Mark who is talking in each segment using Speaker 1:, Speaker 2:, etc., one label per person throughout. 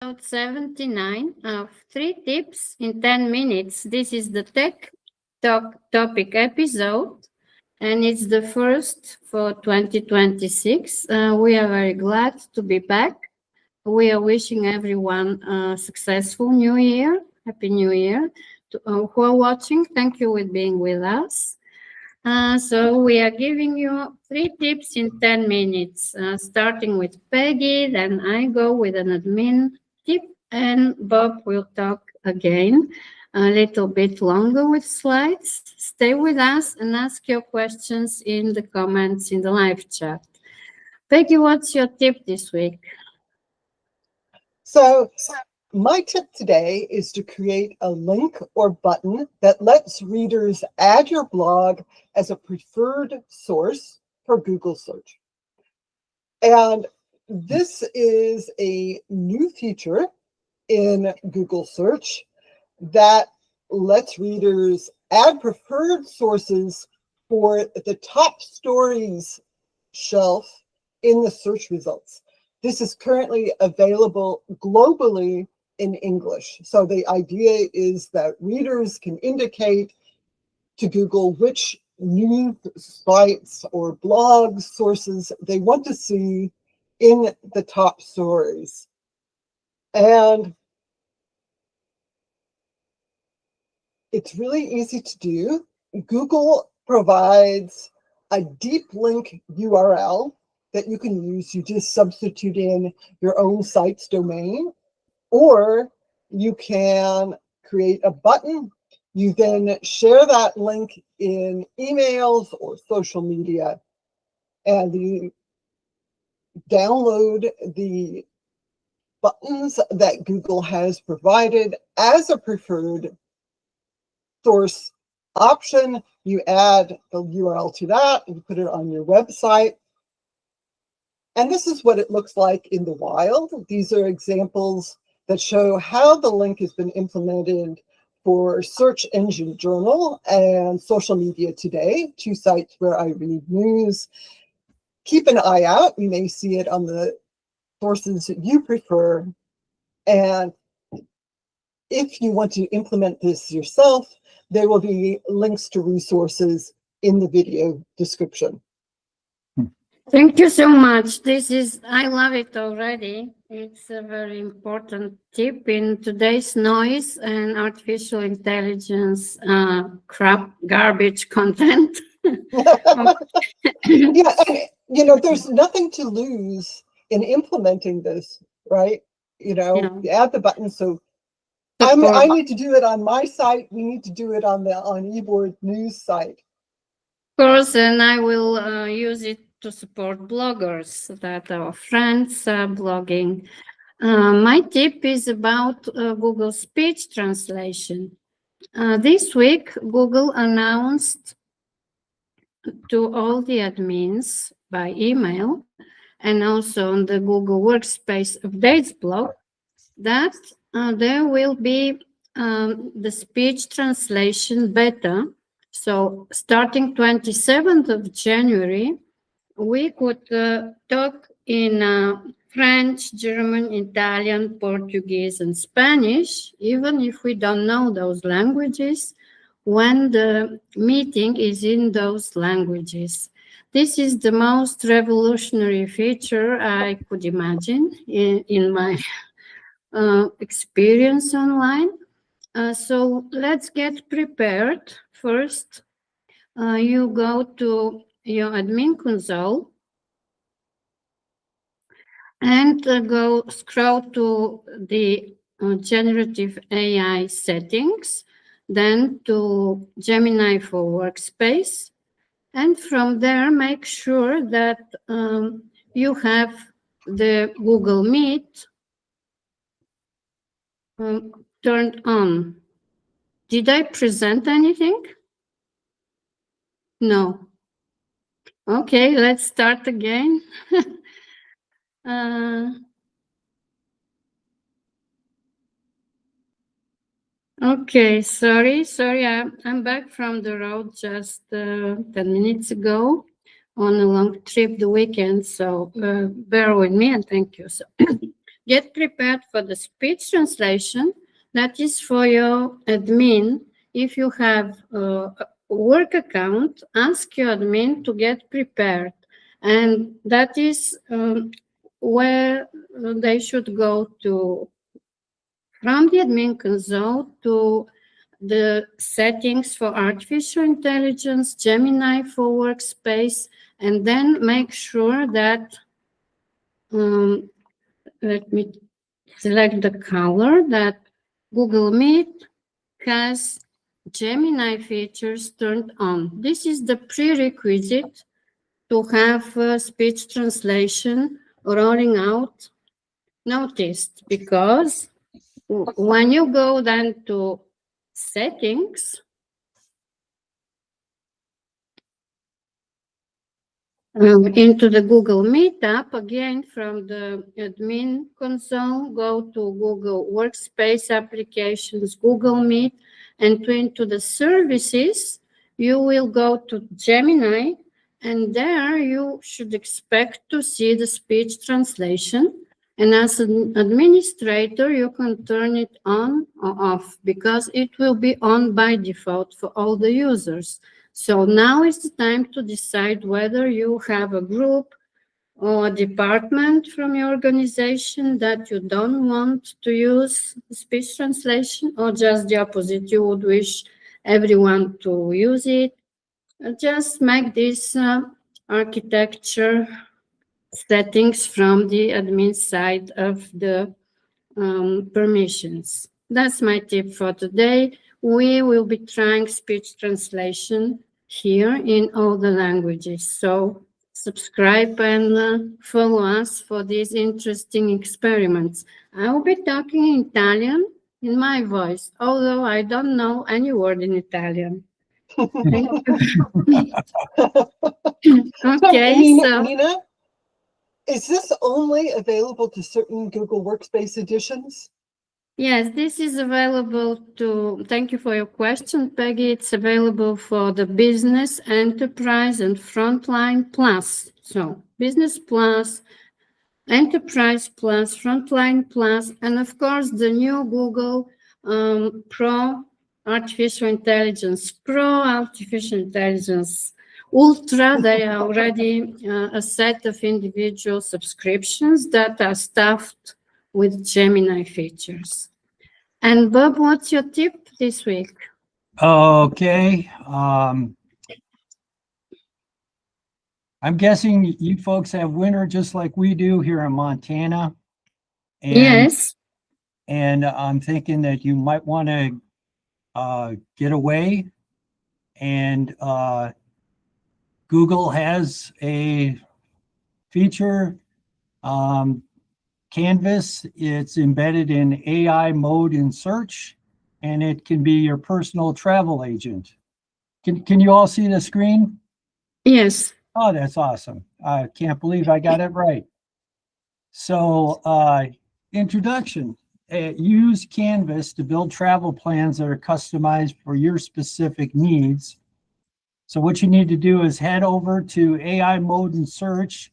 Speaker 1: episode 79 of 3 Tips in 10 Minutes. This is the Tech Talk topic episode, and it's the first for 2026. We are very glad to be back. We are wishing everyone a successful new year. Happy New Year. To all who are watching, thank you for being with us. So we are giving you 3 tips in 10 minutes, starting with Peggy, then I go with an admin tip, and Bob will talk again a little bit longer with slides. Stay with us and ask your questions in the comments in the live chat. Peggy, what's your tip this week?
Speaker 2: So my tip today is to create a link or button that lets readers add your blog as a preferred source for Google search. And this is a new feature in Google search that lets readers add preferred sources for the top stories shelf in the search results. This is currently available globally in English. So the idea is that readers can indicate to Google which news sites or blog sources they want to see in the top stories. And it's really easy to do. Google provides a deep link URL that you can use. You just substitute in your own site's domain, or you can create a button. You then share that link in emails or social media, and you download the buttons that Google has provided as a preferred source option. You add the URL to that, and you put it on your website. And this is what it looks like in the wild. These are examples that show how the link has been implemented for Search Engine Journal and Social Media Today, 2 sites where I read news. Keep an eye out. You may see it on the sources that you prefer. And if you want to implement this yourself, there will be links to resources in the video description.
Speaker 1: Thank you so much. I love it already. It's a very important tip in today's noise and artificial intelligence garbage content.
Speaker 2: Yeah, there's nothing to lose in implementing this, right? You add the button. So I need to do it on my site. We need to do it on eBoard News site.
Speaker 1: Of course, and I will use it to support bloggers that our friends are blogging. My tip is about Google speech translation. This week, Google announced to all the admins by email and also on the Google Workspace Updates blog that there will be the speech translation beta. So starting 27th of January, we could talk in French, German, Italian, Portuguese, and Spanish, even if we don't know those languages, when the meeting is in those languages. This is the most revolutionary feature I could imagine in my experience online. So let's get prepared. First, you go to your admin console and go scroll to the generative AI settings, then to Gemini for Workspace, and from there make sure that you have the Google Meet turned on. Did I present anything? No. Okay, let's start again. Okay, sorry, I'm back from the road just 10 minutes ago on a long trip the weekend, so bear with me and thank you. So get prepared for the speech translation. That is for your admin. If you have a work account, ask your admin to get prepared. And that is where they should go to, from the admin console to the settings for artificial intelligence, Gemini for workspace, and then make sure that, let me select the color, that Google Meet has Gemini features turned on. This is the prerequisite to have speech translation rolling out noticed, because when you go then to settings, into the Google Meet app, again from the admin console, go to Google Workspace Applications, Google Meet, and into the services, you will go to Gemini, and there you should expect to see the speech translation. And as an administrator, you can turn it on or off, because it will be on by default for all the users. So now is the time to decide whether you have a group or a department from your organization that you don't want to use speech translation, or just the opposite, you would wish everyone to use it. Just make this architecture settings from the admin side of the permissions. That's my tip for today. We will be trying speech translation here in all the languages. So subscribe and follow us for these interesting experiments. I will be talking in Italian in my voice, although I don't know any word in Italian. Thank you. Okay,
Speaker 2: Nina, is this only available to certain Google Workspace editions?
Speaker 1: Yes, this is available to, thank you for your question, Peggy. It's available for the Business, Enterprise, and Frontline Plus. So Business Plus, Enterprise Plus, Frontline Plus, and of course the new Google Pro Artificial Intelligence, Pro Artificial Intelligence Ultra. They are already a set of individual subscriptions that are staffed with Gemini features. And Bob, what's your tip this week?
Speaker 3: Okay. I'm guessing you folks have winter just like we do here in Montana. And,
Speaker 1: yes.
Speaker 3: And I'm thinking that you might want to get away. And Google has a feature, Canvas. It's embedded in AI mode in search, and it can be your personal travel agent. Can you all see the screen?
Speaker 1: Yes.
Speaker 3: Oh, that's awesome. I can't believe I got it right. So, introduction. Use Canvas to build travel plans that are customized for your specific needs. So what you need to do is head over to AI mode and search,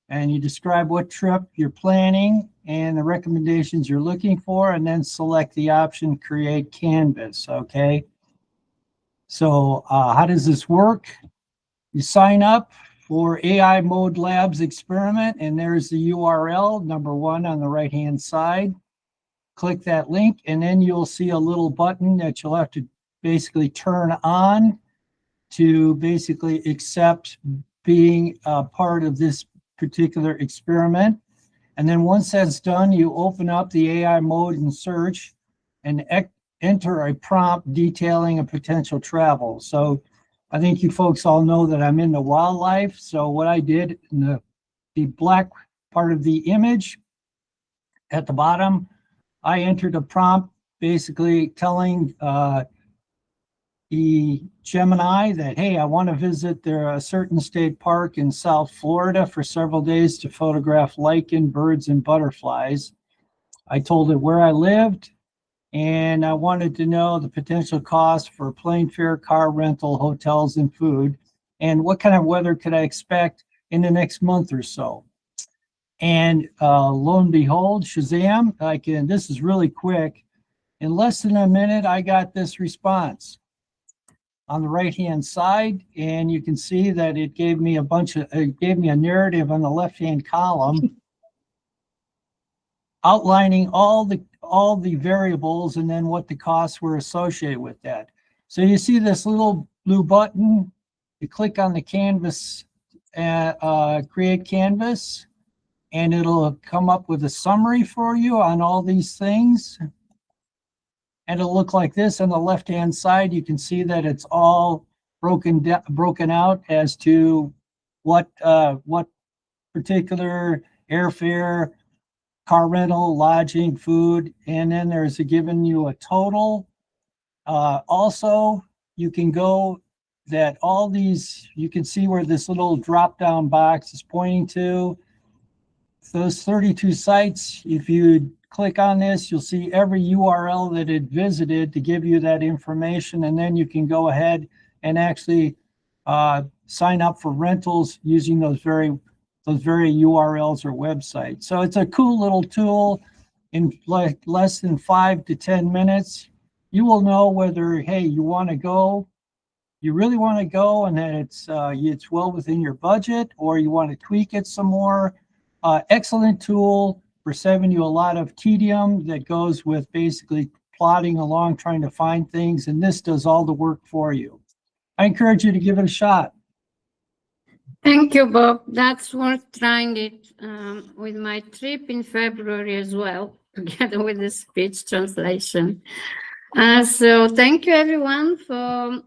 Speaker 3: and you describe what trip you're planning and the recommendations you're looking for, and then select the option Create Canvas, okay? So how does this work? You sign up for AI Mode Labs experiment, and there's the URL, #1 on the right-hand side. Click that link, and then you'll see a little button that you'll have to basically turn on to basically accept being a part of this particular experiment. And then once that's done, you open up the AI mode and search and enter a prompt detailing a potential travel. So I think you folks all know that I'm into wildlife. So what I did in the black part of the image at the bottom, I entered a prompt basically telling the Gemini that, hey, I want to visit a certain state park in South Florida for several days to photograph lichen, birds, and butterflies. I told it where I lived, and I wanted to know the potential cost for plane fare, car rental, hotels, and food, and what kind of weather could I expect in the next month or so. And lo and behold, Shazam, this is really quick. In less than a minute, I got this response on the right-hand side, and you can see that it gave me it gave me a narrative on the left-hand column outlining all the variables and then what the costs were associated with that. So you see this little blue button, you click on the canvas, create canvas, and it'll come up with a summary for you on all these things. And it'll look like this on the left-hand side. You can see that it's all broken out as to what particular airfare, car rental, lodging, food, and then there's giving you a total. Also, you can go that all these, you can see where this little drop-down box is pointing to. Those 32 sites, if you click on this, you'll see every URL that it visited to give you that information, and then you can go ahead and actually sign up for rentals using those very URLs or websites. So it's a cool little tool. In like less than 5 to 10 minutes, you will know whether, hey, you want to go, you really want to go, and that it's well within your budget, or you want to tweak it some more. Excellent tool for saving you a lot of tedium that goes with basically plodding along trying to find things, and this does all the work for you. I encourage you to give it a shot.
Speaker 1: Thank you, Bob. That's worth trying it with my trip in February as well, together with the speech translation. So thank you everyone for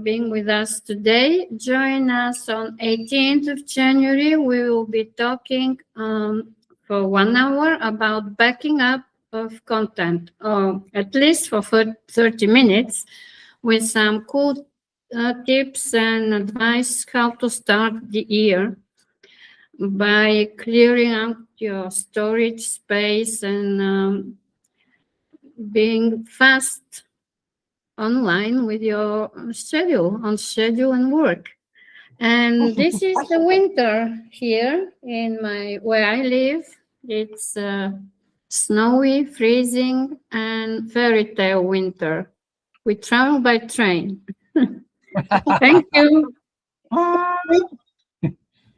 Speaker 1: being with us today. Join us on 18th of January. We will be talking for 1 hour about backing up of content, at least for 30 minutes, with some cool tips and advice how to start the year by clearing out your storage space and being fast online with your schedule and work. And this is the winter here where I live. It's snowy, freezing, and fairy tale winter. We travel by train. Thank you.